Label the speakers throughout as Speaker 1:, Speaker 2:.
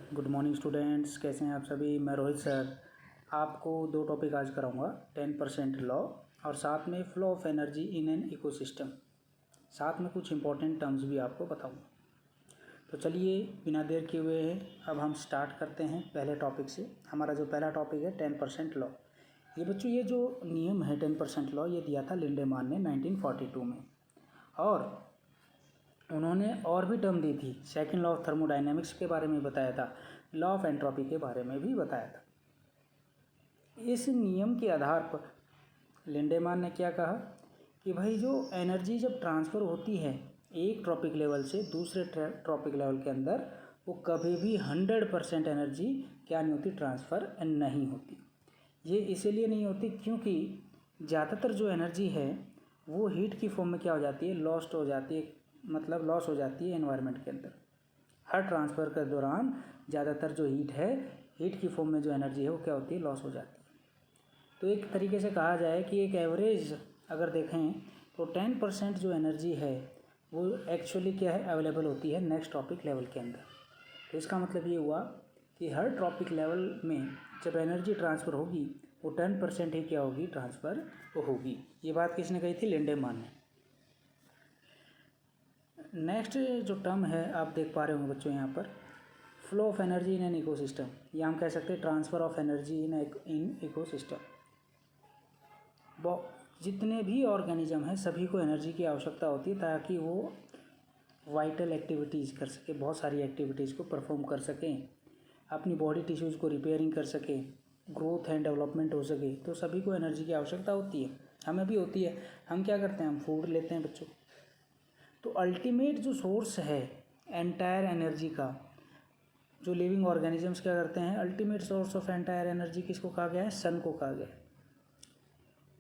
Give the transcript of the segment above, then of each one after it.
Speaker 1: Good morning students, कैसे हैं आप सभी। मैं रोहित सर आपको दो टॉपिक आज कराऊंगा, 10% लॉ और साथ में flow of energy in an ecosystem. साथ में कुछ इंपॉर्टेंट टर्म्स भी आपको बताऊंगा। तो चलिए बिना देर किए हुए अब हम स्टार्ट करते हैं पहले टॉपिक से। हमारा जो पहला टॉपिक है 10% लॉ। ये बच्चों, ये जो नियम है 10% लॉ, ये दिया था लिंडेमान ने 1942 में, और उन्होंने और भी टर्म दी थी। सेकंड लॉ ऑफ थर्मोडायनेमिक्स के बारे में बताया था, लॉ ऑफ एंट्रोपी के बारे में भी बताया था। इस नियम के आधार पर लिंडेमान ने क्या कहा कि भाई जो एनर्जी जब ट्रांसफ़र होती है एक ट्रॉपिक लेवल से दूसरे ट्रॉपिक लेवल के अंदर, वो कभी भी 100% एनर्जी क्या नहीं होती, ट्रांसफ़र नहीं होती। ये इसीलिए नहीं होती क्योंकि ज़्यादातर जो एनर्जी है वो हीट की फॉर्म में क्या हो जाती है, लॉस्ट हो जाती है, मतलब लॉस हो जाती है एनवायरनमेंट के अंदर। हर ट्रांसफ़र के दौरान ज़्यादातर जो हीट है, हीट की फॉर्म में जो एनर्जी है वो क्या होती है, लॉस हो जाती है। तो एक तरीके से कहा जाए कि एक एवरेज अगर देखें तो 10% जो एनर्जी है वो एक्चुअली क्या है, अवेलेबल होती है नेक्स्ट ट्रॉपिक लेवल के अंदर। तो इसका मतलब ये हुआ कि हर ट्रॉपिक लेवल में जब एनर्जी ट्रांसफ़र होगी वो 10% ही क्या होगी, ट्रांसफ़र होगी। ये बात किसने कही थी, लिंडेमान ने। नेक्स्ट जो टर्म है आप देख पा रहे होंगे बच्चों यहाँ पर, flow of energy in an ecosystem, या हम कह सकते हैं transfer of energy in ecosystem. जितने भी ऑर्गेनिज्म हैं सभी को एनर्जी की आवश्यकता होती है ताकि वो वाइटल एक्टिविटीज़ कर सके, बहुत सारी एक्टिविटीज़ को परफॉर्म कर सकें, अपनी बॉडी टिश्यूज़ को रिपेयरिंग कर सकें, ग्रोथ एंड डेवलपमेंट हो सके। तो सभी को एनर्जी की आवश्यकता होती है, हमें भी होती है। हम क्या करते हैं, हम फूड लेते हैं बच्चों। तो अल्टीमेट जो सोर्स है एंटायर एनर्जी का, जो लिविंग ऑर्गेनिजम्स क्या करते हैं, ultimate source of entire energy किसको कहा गया है, सन को कहा गया है।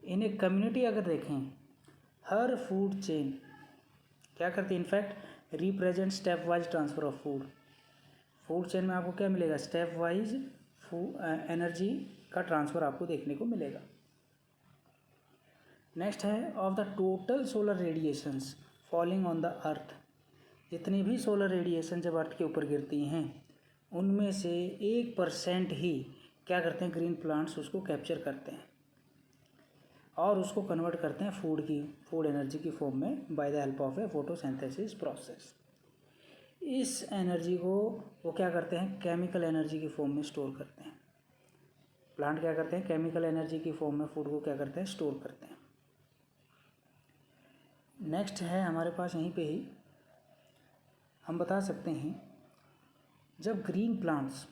Speaker 1: इन एक कम्युनिटी अगर देखें, हर फूड चेन क्या करती है, in fact represent step wise transfer of food. Food chain में आपको क्या मिलेगा, स्टेप वाइज एनर्जी का ट्रांसफ़र आपको देखने को मिलेगा। नेक्स्ट है of the total solar radiations falling on the earth. जितनी भी सोलर रेडिएशन जब अर्थ के ऊपर गिरती हैं उनमें से 1% ही क्या करते हैं, ग्रीन प्लांट्स उसको कैप्चर करते हैं और उसको कन्वर्ट करते हैं फूड एनर्जी की फॉर्म में by the help of A photosynthesis process. इस एनर्जी को वो क्या करते हैं, केमिकल एनर्जी की फॉर्म में स्टोर करते हैं। प्लांट क्या करते हैं, केमिकल एनर्जी की फॉर्म में फूड को क्या करते हैं, स्टोर करते हैं। नेक्स्ट है हमारे पास यहीं पे ही हम बता सकते हैं, जब ग्रीन प्लांट्स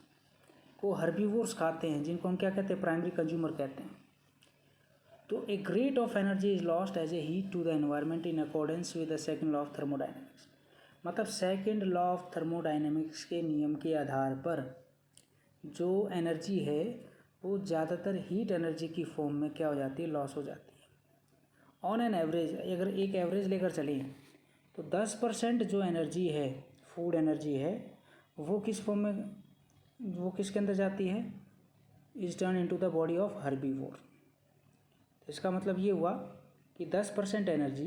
Speaker 1: को हर्बीवोर्स खाते हैं, जिनको हम क्या कहते हैं, प्राइमरी कंज्यूमर कहते हैं, तो a great of energy is lost as a heat to the environment in accordance with the second law of thermodynamics. मतलब सेकंड लॉ ऑफ थर्मोडायनेमिक्स के नियम के आधार पर जो एनर्जी है वो ज़्यादातर हीट एनर्जी की फॉर्म में क्या हो जाती है, लॉस हो जाती है। ऑन एन एवरेज, अगर एक एवरेज लेकर चलें तो 10% जो एनर्जी है, फूड एनर्जी है, वो किस फॉर्म में, वो किसके अंदर जाती है, is turn into the body of herbivore. तो इसका मतलब ये हुआ कि 10% एनर्जी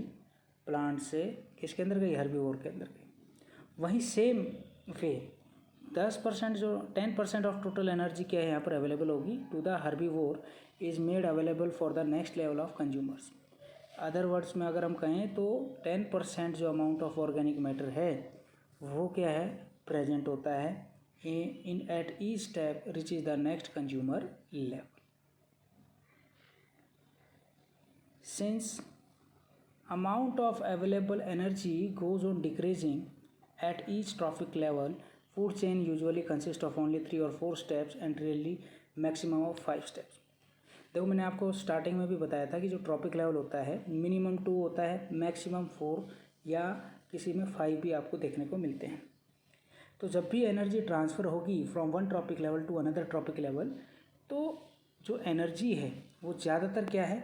Speaker 1: प्लांट से किसके अंदर गई, हर्बीवोर के अंदर गई। वहीं सेम वे 10% जो 10% ऑफ टोटल एनर्जी क्या है यहाँ पर अवेलेबल होगी to the herbivore is made available for the next level of consumers. Other words में अगर हम कहें तो 10% जो अमाउंट ऑफ ऑर्गेनिक मैटर है वो क्या है, प्रेजेंट होता है in at each step reach is the next consumer level. Since amount of available energy goes on decreasing at each trophic level, food chain usually consists of only 3 or 4 steps and rarely maximum of 5 steps। देखो मैंने आपको starting में भी बताया था कि जो trophic level होता है मिनिमम 2 होता है, मैक्सिमम 4 या किसी में 5 भी आपको देखने को मिलते हैं। तो जब भी एनर्जी ट्रांसफ़र होगी from one trophic level to another trophic level, तो जो एनर्जी है वो ज़्यादातर क्या है,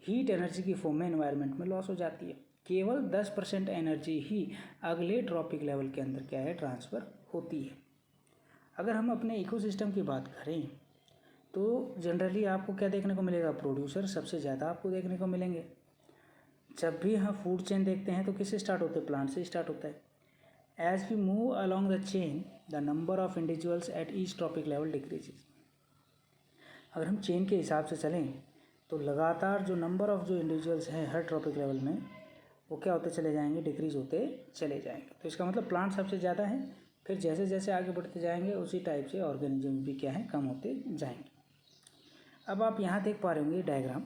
Speaker 1: हीट एनर्जी की फॉर्म में एनवायरनमेंट में लॉस हो जाती है। केवल 10% एनर्जी ही अगले ट्रॉपिक लेवल के अंदर क्या है, ट्रांसफ़र होती है। अगर हम अपने इकोसिस्टम की बात करें तो जनरली आपको क्या देखने को मिलेगा, प्रोड्यूसर सबसे ज़्यादा आपको देखने को मिलेंगे। जब भी हम फूड चेन देखते हैं तो किससे स्टार्ट होते हैं, प्लांट से स्टार्ट होता है। As we move along the chain the number of individuals at each trophic level decreases. अगर हम चेन के हिसाब से चलें तो लगातार जो नंबर ऑफ़ जो इंडिविजुअल्स हैं हर ट्रॉपिक लेवल में वो क्या होते चले जाएंगे, डिक्रीज होते चले जाएंगे। तो इसका मतलब प्लांट सबसे ज़्यादा है, फिर जैसे जैसे आगे बढ़ते जाएंगे उसी टाइप से ऑर्गेनिज्म भी क्या है, कम होते जाएंगे। अब आप यहाँ देख पा रहे होंगे डायग्राम,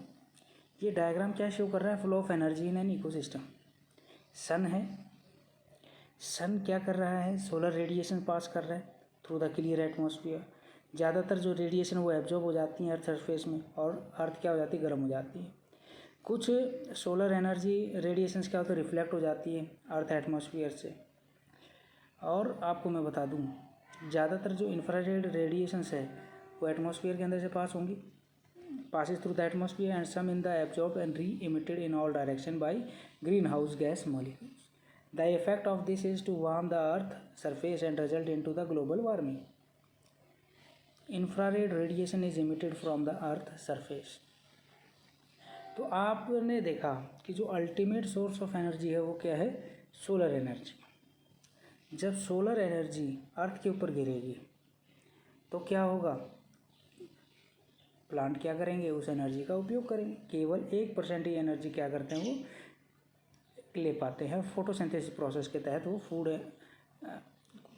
Speaker 1: ये डायग्राम क्या शो कर रहा है, flow of energy in an ecosystem. Sun है, सन क्या कर रहा है, सोलर रेडिएशन पास कर रहा है थ्रू द क्लियर एटमॉस्फेयर। ज़्यादातर जो रेडिएशन वो एब्जॉर्ब हो जाती हैं अर्थ सरफेस में और अर्थ क्या हो जाती है, गर्म हो जाती है। कुछ सोलर एनर्जी रेडिएशंस क्या होता है, रिफ्लेक्ट हो जाती है अर्थ एटमॉस्फेयर से। और आपको मैं बता दूं ज़्यादातर जो इंफ्रारेड रेडिएशंस है वो एटमॉस्फेयर के अंदर से पास होंगी, passes through the atmosphere and some in the absorbed and re-emitted in all direction by greenhouse gas molecules. The effect of this is to warm the earth surface and result into the global warming. Infrared radiation is emitted from the earth surface. तो आपने देखा कि जो ultimate source of energy है वो क्या है, solar energy. जब सोलर एनर्जी अर्थ के ऊपर गिरेगी तो क्या होगा, प्लांट क्या करेंगे, उस एनर्जी का उपयोग करेंगे। केवल 1% ही एनर्जी क्या करते हैं, वो ले पाते हैं। फोटोसिंथेसिस प्रोसेस के तहत वो फूड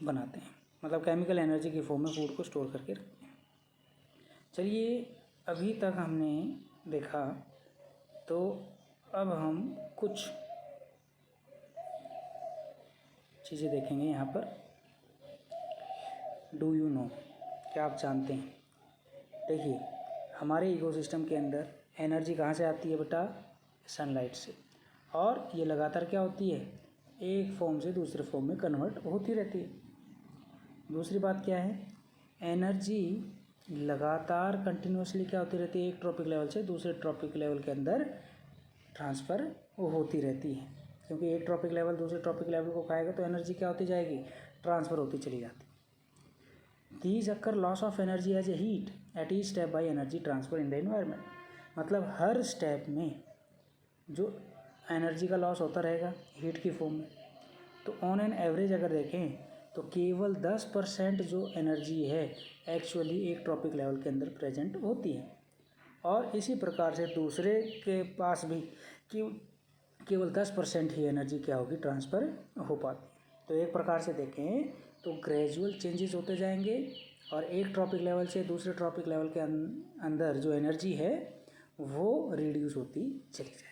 Speaker 1: बनाते हैं, मतलब केमिकल एनर्जी की फॉर्म में फूड को स्टोर करके रखते हैं। चलिए अभी तक हमने देखा, तो अब हम कुछ चीज़ें देखेंगे यहाँ पर। डू यू नो, क्या आप जानते हैं, देखिए हमारे इकोसिस्टम के अंदर एनर्जी कहाँ से आती है बेटा, सनलाइट से। और ये लगातार क्या होती है, एक फॉर्म से दूसरे फॉर्म में कन्वर्ट होती रहती है। दूसरी बात क्या है, एनर्जी लगातार कंटिन्यूसली क्या होती रहती है, एक ट्रॉपिक लेवल से दूसरे ट्रॉपिक लेवल के अंदर ट्रांसफ़र होती रहती है। क्योंकि एक ट्रॉपिक लेवल दूसरे ट्रॉपिक लेवल को खाएगा तो एनर्जी क्या होती जाएगी, ट्रांसफ़र होती चली जाती। These occur loss of energy as a heat at each step by energy transfer in the environment. मतलब हर स्टेप में जो एनर्जी का लॉस होता रहेगा हीट की फॉर्म में। तो ऑन एन एवरेज अगर देखें तो केवल 10% जो एनर्जी है एक्चुअली एक ट्रॉपिक लेवल के अंदर प्रेजेंट होती है। और इसी प्रकार से दूसरे के पास भी केवल 10% ही एनर्जी क्या होगी, ट्रांसफ़र हो पाती। तो एक प्रकार से देखें तो ग्रेजुअल चेंजेस होते जाएंगे और एक ट्रॉपिक लेवल से दूसरे ट्रॉपिक लेवल के अंदर जो एनर्जी है वो रिड्यूस होती चली जाएगी।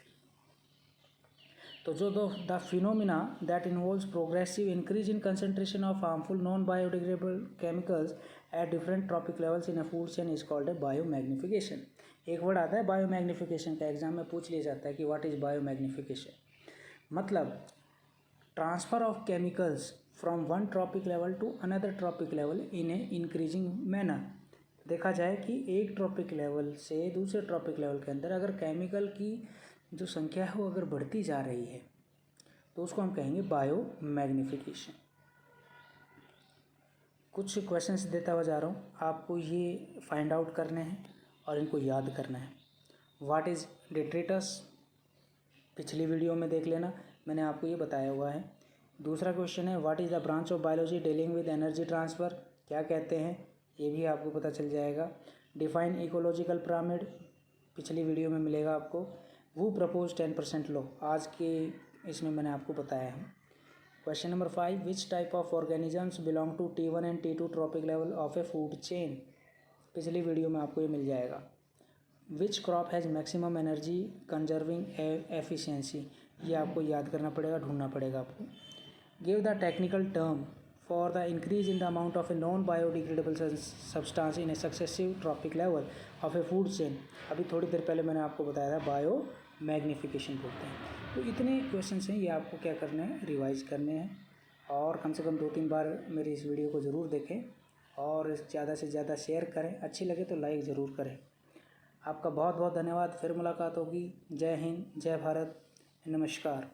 Speaker 1: तो जो the phenomena that involves progressive increase in concentration of harmful non biodegradable chemicals at different trophic levels in a food chain is called a biomagnification. एक वर्ड आता है बायोमैग्निफिकेशन का, एग्जाम में पूछ लिया जाता है कि व्हाट इज़ बायोमैग्निफिकेशन। मतलब transfer of chemicals from one trophic level to another trophic level in a increasing manner. देखा जाए कि एक ट्रॉपिक लेवल से दूसरे ट्रॉपिक लेवल के अंदर अगर केमिकल की जो संख्या है वो अगर बढ़ती जा रही है तो उसको हम कहेंगे बायोमैग्निफिकेशन। कुछ क्वेश्चंस देता हुआ जा रहा हूँ, आपको ये फाइंड आउट करने हैं और इनको याद करना है। व्हाट इज़ डिट्रिटस, पिछली वीडियो में देख लेना, मैंने आपको ये बताया हुआ है। दूसरा क्वेश्चन है what is the branch of biology dealing with energy transfer, क्या कहते हैं, ये भी आपको पता चल जाएगा। डिफाइन इकोलॉजिकल पिरामिड, पिछली वीडियो में मिलेगा आपको। वो प्रपोज 10% लॉ, आज के इसमें मैंने आपको बताया है। Question number 5, which type of organisms belong to T1 and T2 trophic level of a food chain, पिछली वीडियो में आपको ये मिल जाएगा। Which crop has maximum energy conserving efficiency, ये आपको याद करना पड़ेगा, ढूंढना पड़ेगा आपको। Give the technical term for the increase in the amount of a non biodegradable substance in a successive trophic level of a food chain, अभी थोड़ी देर पहले मैंने आपको बताया था बायो मैग्निफिकेशन बोलते हैं। तो इतने क्वेश्चंस हैं, ये आपको क्या करने हैं, रिवाइज करने हैं। और कम से कम 2-3 बार मेरी इस वीडियो को ज़रूर देखें और ज़्यादा से ज़्यादा शेयर करें, अच्छी लगे तो लाइक ज़रूर करें। आपका बहुत बहुत धन्यवाद, फिर मुलाकात होगी। जय हिंद, जय भारत, नमस्कार।